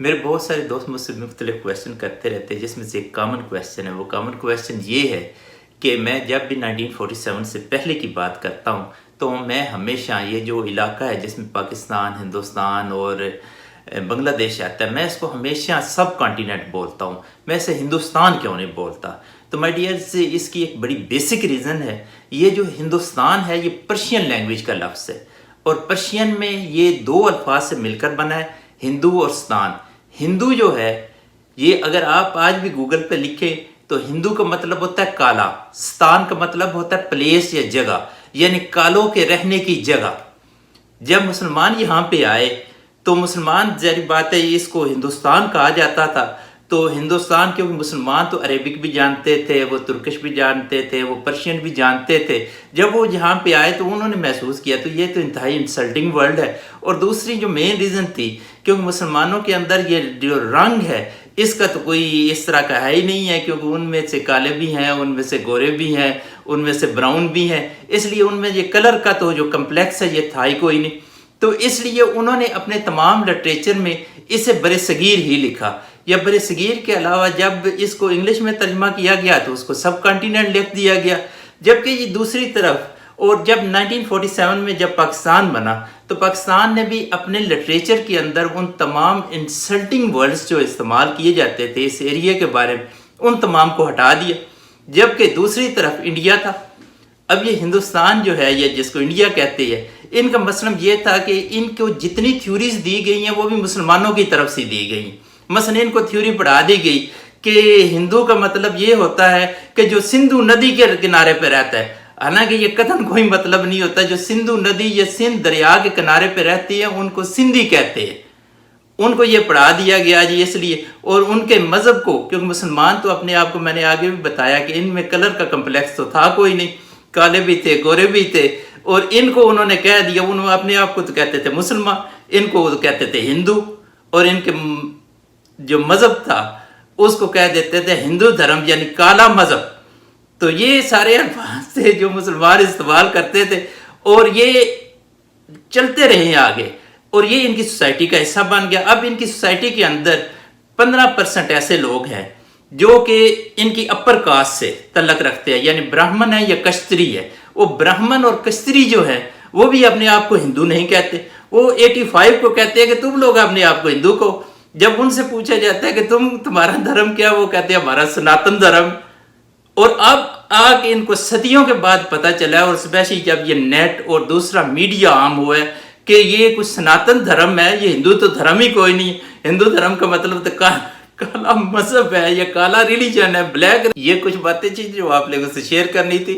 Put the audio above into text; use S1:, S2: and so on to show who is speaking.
S1: میرے بہت سارے دوست مجھ سے مختلف کویشچن کرتے رہتے ہیں، جس میں سے ایک کامن کویشچن ہے۔ وہ کامن کویشچن یہ ہے کہ میں جب بھی 1947 سے پہلے کی بات کرتا ہوں تو میں ہمیشہ یہ جو علاقہ ہے جس میں پاکستان، ہندوستان اور بنگلہ دیش آتا ہے، میں اس کو ہمیشہ سب کانٹیننٹ بولتا ہوں، میں اسے ہندوستان کیوں نہیں بولتا؟ تو مائی ڈیئر سے اس کی ایک بڑی بیسک ریزن ہے۔ یہ جو ہندوستان ہے یہ پرشین لینگویج کا لفظ ہے، اور پرشین میں یہ دو الفاظ سے مل کر بنا ہے، ہندو اور ستان۔ ہندو جو ہے یہ اگر آپ آج بھی گوگل پہ لکھیں تو ہندو کا مطلب ہوتا ہے کالا، ستان کا مطلب ہوتا ہے پلیس یا جگہ، یعنی کالوں کے رہنے کی جگہ۔ جب مسلمان یہاں پہ آئے تو مسلمان ظاہر بات ہے اس کو ہندوستان کہا جاتا تھا، تو ہندوستان کیونکہ مسلمان تو عربک بھی جانتے تھے، وہ ترکش بھی جانتے تھے، وہ پرشین بھی جانتے تھے۔ جب وہ یہاں پہ آئے تو انہوں نے محسوس کیا تو یہ تو انتہائی انسلٹنگ ورڈ ہے۔ اور دوسری جو مین ریزن تھی کیونکہ مسلمانوں کے اندر یہ جو رنگ ہے اس کا تو کوئی اس طرح کا ہے ہی نہیں ہے، کیونکہ ان میں سے کالے بھی ہیں، ان میں سے گورے بھی ہیں، ان میں سے براؤن بھی ہیں، اس لیے ان میں یہ کلر کا تو جو کمپلیکس ہے یہ تھا ہی کوئی نہیں۔ تو اس لیے انہوں نے اپنے تمام لٹریچر میں اسے بر صغیر ہی لکھا، یا بر صغیر کے علاوہ جب اس کو انگلش میں ترجمہ کیا گیا تو اس کو سب کانٹیننٹ لکھ دیا گیا۔ جبکہ یہ دوسری طرف، اور جب 1947 میں جب پاکستان بنا تو پاکستان نے بھی اپنے لٹریچر کے اندر ان تمام انسلٹنگ ورڈز جو استعمال کیے جاتے تھے اس ایریے کے بارے میں ان تمام کو ہٹا دیا۔ جبکہ دوسری طرف انڈیا تھا۔ اب یہ ہندوستان جو ہے یا جس کو انڈیا کہتے ہیں، ان کا مسئلہ یہ تھا کہ ان کو جتنی تھیوریز دی گئی ہیں وہ بھی مسلمانوں کی طرف سے دی گئی ہیں۔ مثلا ان کو تھیوری پڑھا دی گئی کہ ہندو کا مطلب یہ ہوتا ہے کہ جو سندھو ندی کے کنارے پہ رہتا ہے، حالانکہ یہ قطعاً کوئی مطلب نہیں ہوتا۔ جو سندھو ندی یا سندھ دریا کے کنارے پہ رہتی ہیں ان کو سندھی کہتے ہیں۔ ان کو یہ پڑھا دیا گیا جی اس لیے، اور ان کے مذہب کو، کیونکہ مسلمان تو اپنے آپ کو میں نے آگے بھی بتایا کہ ان میں کلر کا کمپلیکس تو تھا کوئی نہیں، کالے بھی تھے، گورے بھی تھے، اور ان کو انہوں نے کہہ دیا، انہوں اپنے آپ کو تو کہتے تھے مسلمان، ان کو کہتے تھے ہندو، اور ان کے جو مذہب تھا اس کو کہہ دیتے تھے ہندو دھرم یعنی کالا مذہب۔ تو یہ سارے الفاظ تھے جو مسلمان استعمال کرتے تھے، اور یہ چلتے رہے آگے، اور یہ ان کی سوسائٹی کا حصہ بن گیا۔ اب ان کی سوسائٹی کے اندر 15% ایسے لوگ ہیں جو کہ ان کی اپر کاسٹ سے تعلق رکھتے ہیں، یعنی براہمن ہے یا کشتری ہے۔ وہ براہمن اور کشتری جو ہے وہ بھی اپنے آپ کو ہندو نہیں کہتے، وہ 85 کو کہتے ہیں کہ تم لوگ اپنے آپ کو ہندو کو۔ جب ان سے پوچھا جاتا ہے کہ تمہارا دھرم کیا، وہ کہتے ہیں ہمارا سناتن دھرم۔ اور اب آگے ان کو صدیوں کے بعد پتہ چلا ہے، اور اسپیشلی جب یہ نیٹ اور دوسرا میڈیا عام ہوا ہے کہ یہ کچھ سناتن دھرم ہے، یہ ہندو تو دھرم ہی کوئی نہیں۔ ہندو دھرم کا مطلب تو کالا مذہب ہے یا کالا ریلیجن ہے، بلیک۔ یہ کچھ باتیں تھیں جو آپ لوگوں سے شیئر کرنی تھی۔